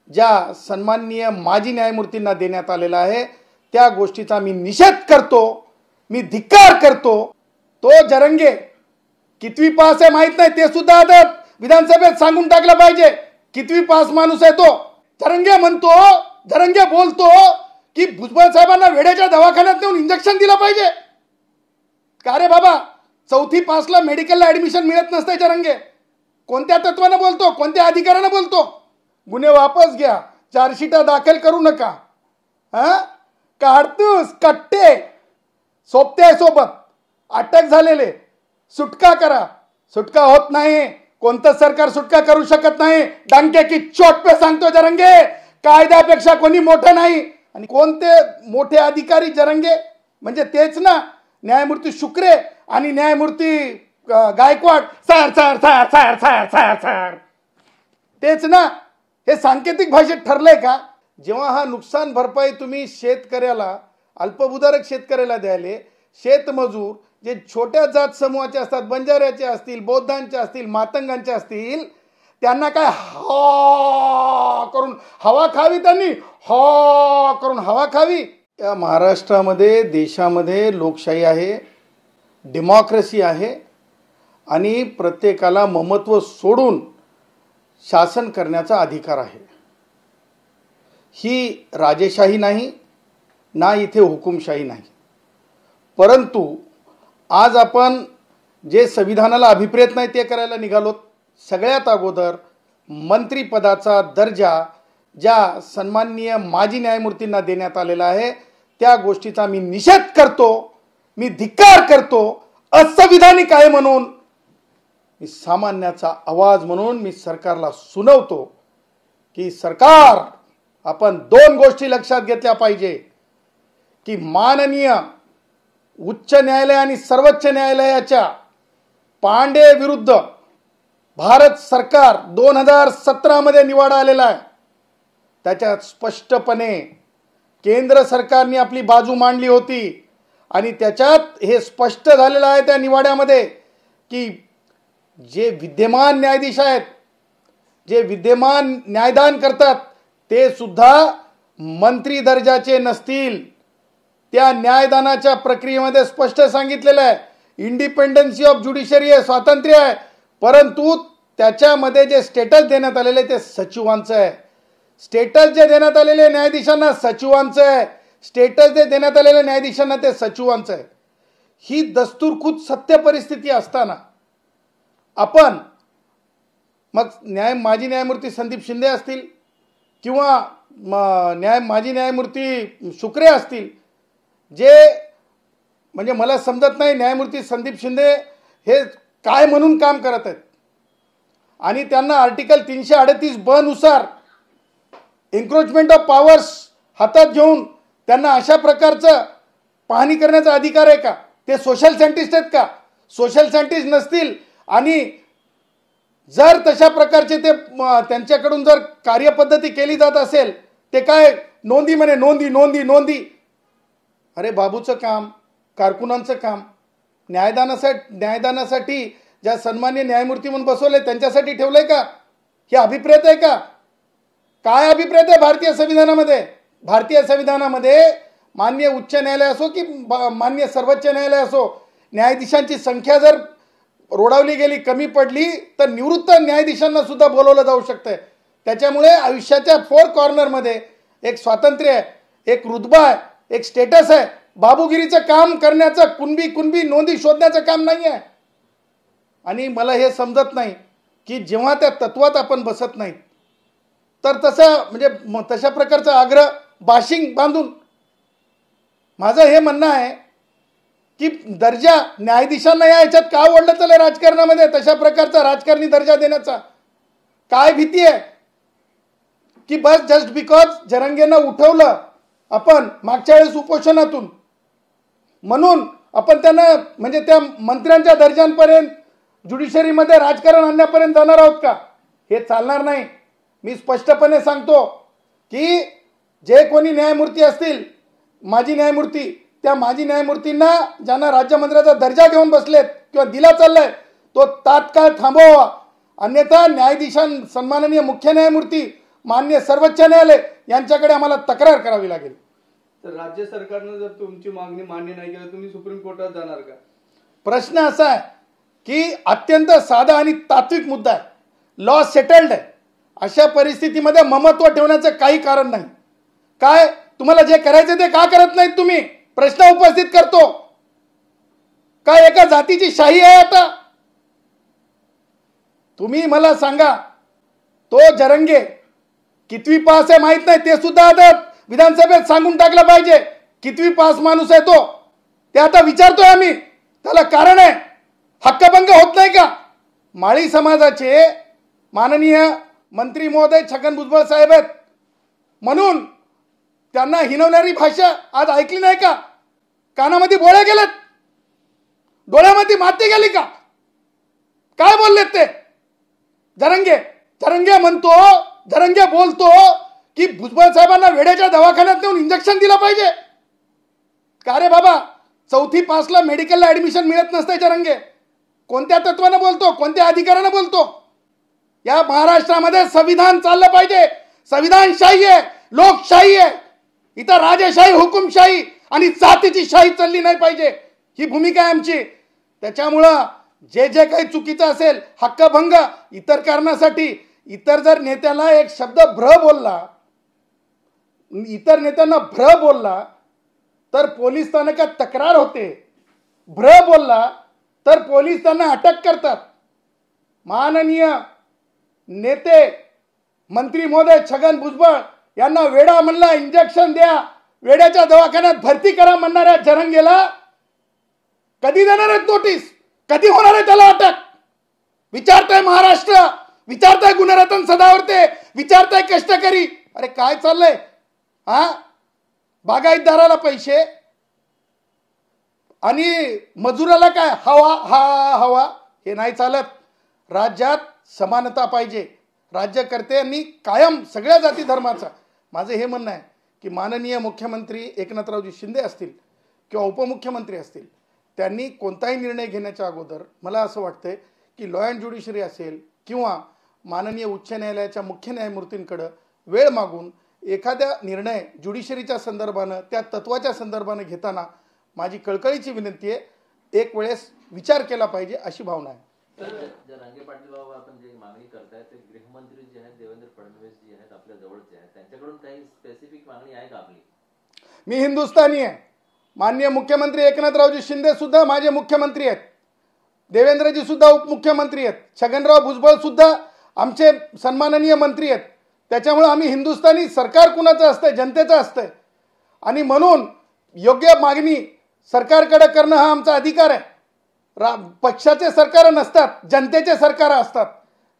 ज्या सन्माननीय माजी न्यायमूर्तींना देण्यात आलेला आहे त्या गोष्टीचा मी निषेध करतो, मी धिक्कार करतो। तो जरंगे कितवी पास आहे माहित नाही, ते सुद्धा आता विधानसभेत सांगून टाकलं पाहिजे कितवी पास माणूस आहे तो। जरंगे म्हणतो, जरंगे बोलतो की भुजबळ साहेबांना वेड्याच्या दवाखान्यात नेऊन इंजेक्शन दिलं पाहिजे का रे बाबा? चौथी पासला मेडिकलला ऍडमिशन मिळत नसते जरंगे। कोणत्या तत्वानं बोलतो, कोणत्या अधिकारानं बोलतो? गुन्हे वापस घ्या, चार्जशीटा दाखल करू नका। काढतूस कट्टे सोबते सोबत अटक झालेले सुटका करा। सुटका होत नाही, कोणतं सरकार सुटका करू शकत नाही। डंके की चोट पे सांगतो जरंगे, कायद्यापेक्षा कोणी मोठं नाही। आणि कोणते मोठे अधिकारी जरंगे म्हणजे तेच ना, न्यायमूर्ती शुक्रे आणि न्यायमूर्ती Gaikwad. Sir sir sir sir sir sir sir तेच ना। हे सांकेतिक भाषेत ठरलंय का? जेव्हा हा नुकसान भरपाई तुम्ही शेतकऱ्याला, अल्पभूधारक शेतकऱ्याला द्यायले, शेतमजूर जे छोट्या जात समूहाचे असतात, बंजाऱ्याचे असतील, बौद्धांचे असतील, मातंगांचे असतील, त्यांना काय हा करून हवा खावी, त्यांनी हा करून हवा खावी। या महाराष्ट्रामध्ये, देशामध्ये लोकशाही आहे, डेमोक्रेसी आहे आणि प्रत्येकाला ममत्व सोडून शासन करण्याचा अधिकार आहे। ही राजेशाही नाही ना, इथे हुकुमशाही नाही। परंतु आज आपण जे संविधानाला अभिप्रेत नाही ते करायला निघालोत। सगळ्यात अगोदर मंत्रिपदाचा दर्जा ज्या सन्माननीय माजी न्यायमूर्तींना देण्यात आलेला आहे त्या गोष्टीचा मी निषेध करतो, मी धिक्कार करतो। असंविधानिक आहे म्हणून मी सामान्याचा आवाज म्हणून मी सरकारला सुनावतो की सरकार, आपण दोन गोष्टी लक्षात घेतल्या पाहिजे की माननीय उच्च न्यायालय आणि सर्वोच्च न्यायालयाच्या पांडे विरुद्ध भारत सरकार 2017 मध्ये निवाडा आलेला आहे। त्याच्यात स्पष्टपणे केंद्र सरकारने आपली बाजू मांडली होती आणि त्याच्यात हे स्पष्ट झालेलं आहे त्या निवाड्यामध्ये की जे विद्यमान न्यायाधीश आहेत, जे विद्यमान न्यायदान करतात, ते सुद्धा मंत्री दर्जाचे नसतील। त्या न्यायदानाच्या प्रक्रियेमध्ये स्पष्ट सांगितलेलं आहे इंडिपेंडन्सी ऑफ ज्युडिशरी आहे, स्वातंत्र्य आहे, परंतु त्याच्यामध्ये जे स्टेटस देण्यात आलेले ते सचिवांचं आहे। स्टेटस जे देण्यात आलेले न्यायाधीशांना सचिवांचं आहे, स्टेटस जे देण्यात आलेले न्यायाधीशांना ते सचिवांचं आहे। ही दस्तूरखुद सत्य परिस्थिती असताना आपण मग माजी न्यायमूर्ती संदीप शिंदे असतील किंवा माजी न्यायमूर्ती शुक्रे असतील, जे म्हणजे मला समजत नाही न्यायमूर्ती संदीप शिंदे हे काय म्हणून काम करत आहेत आणि त्यांना आर्टिकल 338 नुसार एन्क्रोचमेंट ऑफ पॉवर्स हातात घेऊन त्यांना अशा प्रकारचं पाहणी करण्याचा अधिकार आहे का? ते सोशल सायंटिस्ट आहेत का? सोशल सायंटिस्ट नसतील आणि जर तशा प्रकारचे ते त्यांच्याकडून जर कार्यपद्धती केली जात असेल, ते काय नोंदी म्हणे, नोंदी नोंदी नोंदी। अरे बाबूचं काम, कारकुनांचं काम, न्यायदानासाठी ज्या सन्मान्य न्यायमूर्ती म्हणून बसवले त्यांच्यासाठी ठेवलंय का? हे अभिप्रेत आहे का? काय अभिप्रेत आहे भारतीय संविधानामध्ये? भारतीय संविधानामध्ये माननीय उच्च न्यायालय असो की माननीय सर्वोच्च न्यायालय असो, न्यायाधीशांची संख्या जर रोडावली गेली, कमी पडली, तर निवृत्त न्यायाधीशांना सुद्धा बोलवलं जाऊ शकतं। त्याच्यामुळे आयुष्याच्या 4 कॉर्नरमध्ये एक स्वातंत्र्य आहे, एक रुतबा आहे, एक स्टेटस आहे। बाबूगिरीचं काम करण्याचं, कुणबी नोंदी शोधण्याचं काम नाही आहे। आणि मला हे समजत नाही की जेव्हा त्या तत्वात आपण बसत नाही तर तशा प्रकारचा आग्रह बाशिंग बांधून, माझं हे म्हणणं आहे की दर्जा न्यायाधीशांना या याच्यात का ओढलं चाललंय राजकारणामध्ये? तशा प्रकारचा राजकारणी दर्जा देण्याचा काय भीती आहे की बस जस्ट बिकॉज जरंगेंना उठवलं आपण मागच्या वेळेस उपोषणातून म्हणून आपण त्यांना म्हणजे त्या मंत्र्यांच्या दर्जांपर्यंत ज्युडिशरीमध्ये राजकारण आणण्यापर्यंत जाणार आहोत का? हे चालणार नाही। मी स्पष्टपणे सांगतो की जे कोणी न्यायमूर्ती असतील, माजी न्यायमूर्ती, त्या माजी न्यायमूर्तींना ज्यांना राज्यमंत्र्याचा दर्जा घेऊन बसलेत किंवा दिला चाललाय तो तात्काळ थांबवा, अन्यथा सन्माननीय मुख्य न्यायमूर्ती मान्य सर्वोच्च न्यायालय यांच्याकडे आम्हाला तक्रार करावी लागेल. तर राज्य सरकारनं जर तुमची मागणी मान्य नाही केली तुम्ही सुप्रीम कोर्टात जाणार का? प्रश्न असा आहे की अत्यंत साधा आणि तात्विक मुद्दा आहे. लॉ सेटल्ड आहे. अशा परिस्थितीमध्ये ममत्व ठेवण्याचं काही कारण नाही. काय तुम्हाला जे करायचं ते का करत नाहीत तुम्ही? प्रश्न उपस्थित करतो. काय एका जातीची शाही आहे आता? तुम्ही मला सांगा, तो जरंगे कितवी पास आहे माहित नाही, ते सुद्धा आता विधानसभेत सांगून टाकलं पाहिजे. कितवी पास माणूस आहे तो, ते आता विचारतोय आम्ही. त्याला कारण आहे, हक्कभंग होत नाही का? माळी समाजाचे माननीय मंत्री महोदय छगन भुजबळ साहेब आहेत म्हणून त्यांना हिनवणारी भाषा आज ऐकली नाही का? कानामध्ये बोळे गेलेत, डोळ्यामध्ये माती गेली का? काय बोललेत ते? जरंगे म्हणतो, जरंगे बोलतो की भुजबळ साहेबांना वेड्याच्या दवाखान्यात नेऊन इंजेक्शन दिलं पाहिजे. का रे बाबा, 4थी पासला मेडिकलला ऍडमिशन मिळत नसते. जरंगे कोणत्या तत्वानं बोलतो, कोणत्या अधिकारानं बोलतो? या महाराष्ट्रामध्ये संविधान चाललं पाहिजे. संविधानशाही आहे, लोकशाही आहे. इथं राजेशाही, हुकुमशाही आणि जातीची शाही चालली नाही पाहिजे. ही भूमिका आहे आमची. त्याच्यामुळं जे जे काही चुकीचं असेल, हक्कभंग इतर कारणासाठी, इतर जर नेत्याला एक शब्द भ्र बोलला, इतर नेत्यांना भ्र बोलला तर पोलीस स्थानकात तक्रार होते. भ्र बोलला तर पोलीस त्यांना अटक करतात. माननीय नेते मंत्री महोदय छगन भुजबळ यांना वेडा म्हणला, इंजेक्शन द्या, वेड्याच्या दवाखान्यात भरती करा म्हणणाऱ्या जरंगेला कधी देणार आहेत नोटीस? कधी होणार आहे त्याला अटक? विचारताय महाराष्ट्र, विचारताय गुणरत्न सदावर्ते, विचारताय कष्टकरी. अरे काय चाललंय? बागायतदाराला पैसे आणि मजुराला काय? हवा. हे नाही चालत. राज्यात समानता पाहिजे. राज्यकर्त्यांनी कायम सगळ्या जाती धर्माचा. माझं हे म्हणणं आहे की माननीय मुख्यमंत्री एकनाथरावजी शिंदे असतील किंवा उपमुख्यमंत्री असतील, त्यांनी कोणताही निर्णय घेण्याच्या अगोदर मला असं वाटतंय की लॉ अँड ज्युडिशरी असेल किंवा माननीय उच्च न्यायालयाच्या मुख्य न्यायमूर्तींकडं वेळ मागून एखाद्या निर्णय ज्युडिशरीच्या संदर्भानं, त्या तत्वाच्या संदर्भानं घेताना माझी कळकळीची विनंती आहे, एक वेळेस विचार केला पाहिजे अशी भावना आहे. जरांगे पाटील बाबा, आपण जे मागणी करतायत ते गृहमंत्री जे आहेत देवेंद्र फडणवीस जी आहेत आपल्या जवळचे आहेत, त्यांच्याकडून काही स्पेसिफिक मागणी आहे का आपली? मी हिंदुस्थानी आहे. माननीय मुख्यमंत्री एकनाथरावजी शिंदे सुद्धा माझे मुख्यमंत्री आहेत. देवेंद्रजी सुद्धा उपमुख्यमंत्री आहेत. छगनराव भुजबळ सुद्धा आमचे सन्माननीय मंत्री आहेत. त्याच्यामुळे आम्ही हिंदुस्थानी, सरकार कुणाचं असतंय? जनतेचं असतंय. आणि म्हणून योग्य मागणी सरकारकडे करणं हा आमचा अधिकार आहे. पक्षाचे सरकार नसतात, जनतेचे सरकार असतात.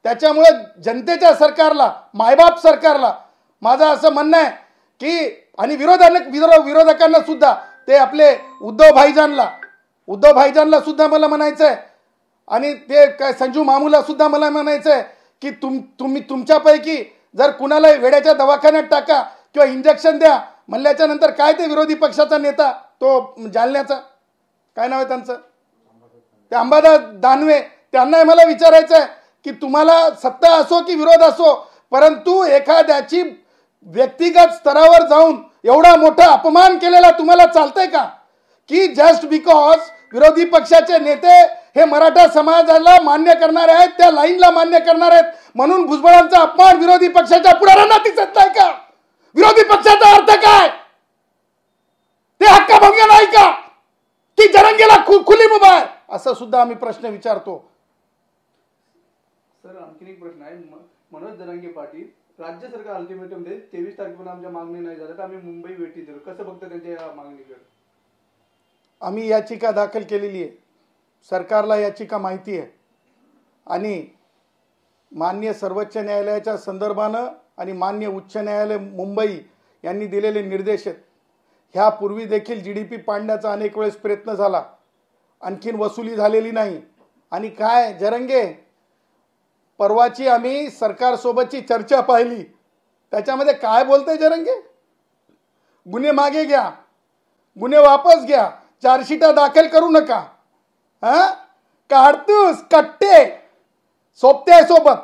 त्याच्यामुळे जनतेच्या सरकारला, मायबाप सरकारला माझं असं म्हणणं आहे की, आणि विरोधकांना सुद्धा, ते आपले उद्धव भाईजानला सुद्धा मला म्हणायचं आहे, आणि ते काय संजू मामूला सुद्धा मला म्हणायचं आहे की तुम्ही तुमच्यापैकी जर कुणाला वेड्याच्या दवाखान्यात टाका किंवा इंजेक्शन द्या म्हणल्याच्या नंतर काय ते विरोधी पक्षाचा नेता, तो जालन्याचा, काय नाव आहे त्यांचं, ते अंबादास दानवे, त्यांना मला विचारायचं आहे की तुम्हाला सत्ता असो की विरोध असो, परंतु एखाद्याची व्यक्तिगत स्तरावर जाऊन एवढा मोठा अपमान केलेला तुम्हाला चालतंय का? की जस्ट बिकॉज विरोधी पक्षाचे नेते हे मराठा समाजाला मान्य करणारे आहेत, त्या लाईनला मान्य करणार आहेत, म्हणून भुजबळांचा अपमान विरोधी पक्षाच्या पुढाऱ्यांना दिसत नाही का? विरोधी पक्षाचा अर्थ काय? ते हक्कभंग नाही का? की जरंगेला खुली मुभा आहे? असं सुद्धा आम्ही प्रश्न विचारतो. सर, आणखी एक प्रश्न आहे. मनोज जरांगे पाटील, राज्य सरकार अल्टिमेटम दे, 23 तारखेपर्यंत आमच्या मागणी नाही झाल्या तर आम्ही मुंबई भेटी देऊ, कसं बघता त्यांच्या या मागणीकडे? आम्ही याचिका दाखल केलेली आहे. सरकारला याचिका माहिती आहे आणि मान्य सर्वोच्च न्यायालयाच्या संदर्भानं आणि मान्य उच्च न्यायालय मुंबई यांनी दिलेले निर्देश आहेत. ह्यापूर्वी देखील GDP पाडण्याचा अनेक वेळेस प्रयत्न झाला, आणखीन वसुली झालेली नाही. आणि काय जरंगे, परवाची आम्ही सरकारसोबतची चर्चा पाहिली, त्याच्यामध्ये काय बोलतंय जरंगे? गुन्हे मागे घ्या, गुन्हे वापस घ्या, चार्जशीटा दाखल करू नका. काढतूस कट्टे सोबते सोबत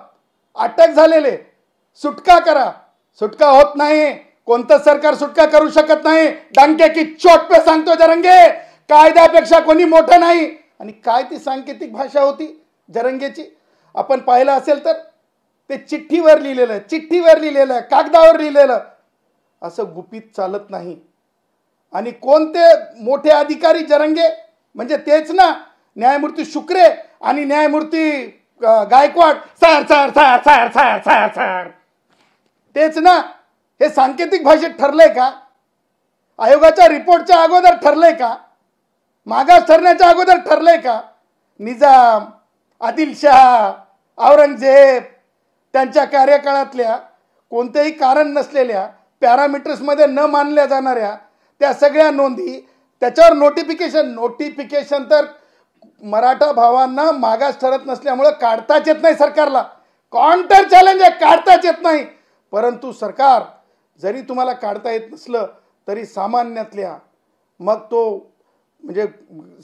अटक झालेले सुटका करा, सुटका होत नाही, कोणतं सरकार सुटका करू शकत नाही. डंके की चोट पे सांगतो जरंगे, कायद्यापेक्षा कोणी मोठं नाही. आणि काय ती सांकेतिक भाषा होती जरंगेची, आपण पाहिलं असेल तर ते चिठ्ठीवर लिहिलेलं, कागदावर लिहिलेलं, असं गुपित चालत नाही. आणि कोणते मोठे अधिकारी जरंगे, म्हणजे तेच ना न्यायमूर्ती शुक्रे आणि न्यायमूर्ती गायकवाड, सर तेच ना. हे सांकेतिक भाषेत ठरलंय का? आयोगाच्या रिपोर्टच्या अगोदर ठरलंय का? मागास ठरण्याच्या अगोदर ठरलंय का? निजाम, आदिलशाह, औरंगजेब त्यांच्या कार्यकाळातल्या कोणतेही कारण नसलेल्या, पॅरामीटर्समध्ये न मानल्या जाणाऱ्या त्या सगळ्या नोंदी, त्याच्यावर नोटिफिकेशन तर मराठा भावांना मागास ठरत नसल्यामुळे काढताच येत नाही सरकारला. काउंटर चॅलेंज आहे, काढताच येत नाही. परंतु सरकार जरी तुम्हाला काढता येत नसलं तरी सामान्यातल्या, मग तो म्हणजे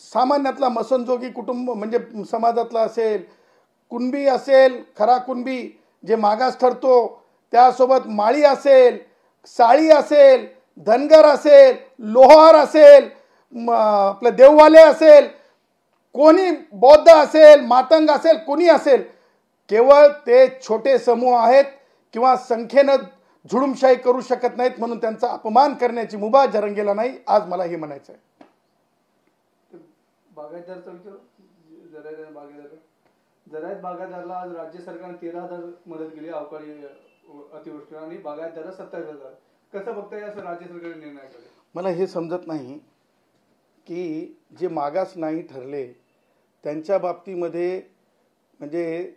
सामान्यातला मसनजोगी कुटुंब म्हणजे समाजातला असेल, कुणबी असेल, खरा कुणबी जे मागास ठरतो, त्यासोबत माळी असेल, साळी असेल, धनगर असेल, लोहार असेल, आपलं देववाले असेल, कोणी बौद्ध असेल, मातंग असेल, कोणी असेल, केवळ ते छोटे समूह आहेत किंवा संख्येनं झुडूमशाही करू शकत नाहीत म्हणून त्यांचा अपमान करण्याची मुभा जरंगेला नाही. आज मला हे म्हणायचं आहे. बागायतदारचा विचार, जरायत बागायतदारला आज राज्य सरकारने 13,000 मदत केली अवकाळी अतिवृष्टी, आणि बागायतदारला 27,000. कसं बघताय असं राज्य सरकारने निर्णय केला? मला हे समजत नाही की जे मागास नाही ठरले त्यांच्या बाबतीमध्ये म्हणजे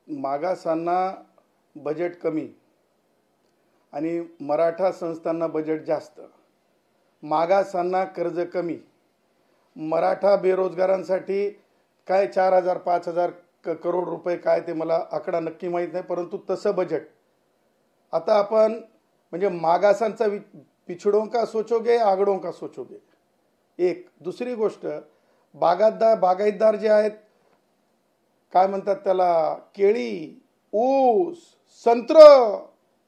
मागासांना बजेट कमी आणि मराठा संस्थांना बजेट जास्त, मागासांना कर्ज कमी, मराठा बेरोजगारांसाठी काय 4,000 5,000 करोड रुपये काय ते मला आकडा नक्की माहीत नाही, परंतु तसं बजेट. आता आपण म्हणजे मागासांचा पिछड़ों का सोचोगे, आगड़ों का सोचोगे. एक दुसरी गोष्ट, बागायतदार जे आहेत, काय म्हणतात त्याला, केळी, ऊस, संत्र,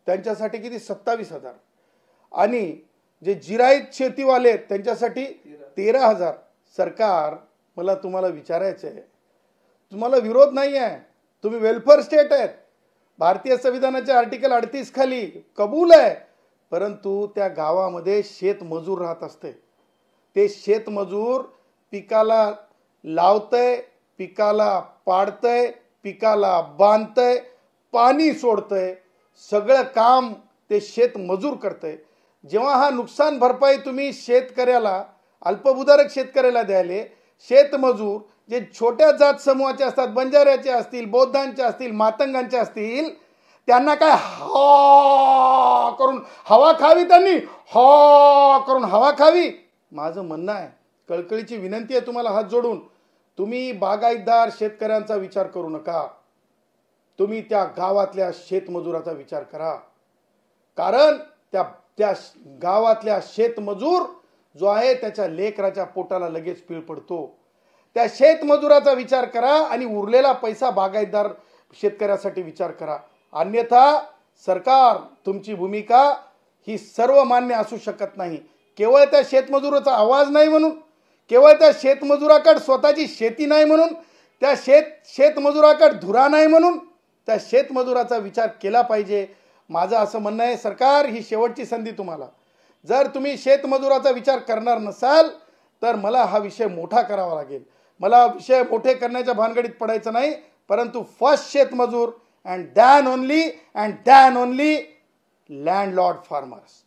त्यांच्यासाठी किती 27,000. आणि जे जिरायत शेतीवाले आहेत त्यांच्यासाठी 13,000. सरकार, मला तुम्हाला विचारायचं आहे, तुम्हाला विरोध नाही आहे, तुम्ही वेलफेअर स्टेट आहेत, भारतीय संविधानाचे आर्टिकल 38 खाली कबूल आहे, परंतु त्या गावामध्ये शेतमजूर राहत असते. ते शेतमजूर पिकाला लावतय, पिकाला पाडतय, पिकाला बांधतय, पाणी सोडतय, सगळं काम ते शेतमजूर करतय. जेव्हा हा नुकसान भरपाई तुम्ही शेतकऱ्याला, अल्पभूधारक शेतकऱ्याला द्यायले, शेतमजूर जे छोट्या जात समूहाचे असतात, बंजाऱ्याचे असतील, बौद्धांचे असतील, मातंगांचे असतील, त्यांना काय हा करून हवा खावी, त्यांनी हा करून हवा खावी. माझं म्हणणं आहे, कळकळीची विनंती आहे तुम्हाला हात जोडून, तुम्ही बागायतदार शेतकऱ्यांचा विचार करू नका, तुम्ही त्या गावातल्या शेतमजुराचा विचार करा. कारण त्या गावातल्या शेतमजूर जो आहे त्याच्या लेकराच्या पोटाला लगेच पीळ पडतो. त्या शेतमजुराचा विचार करा आणि उरलेला पैसा बागायतदार शेतकऱ्यासाठी विचार करा. अन्यथा सरकार, तुमची भूमिका ही सर्वमान्य असू शकत नाही. केवळ त्या शेतमजुराचा आवाज नाही म्हणून, केवळ त्या शेतमजुराकडे स्वतःची शेती नाही म्हणून, त्या शेतमजुराकडे धुरा नाही म्हणून, त्या शेतमजुराचा विचार केला पाहिजे. माझं असं म्हणणं आहे, सरकार, ही शेवटची संधी तुम्हाला. जर तुम्ही शेतमजुराचा विचार करणार नसाल तर मला हा विषय मोठा करावा लागेल. मला विषय मोठे करण्याच्या भानगडीत पडायचं नाही, परंतु फर्स्ट शेतमजूर and then only landlord farmers.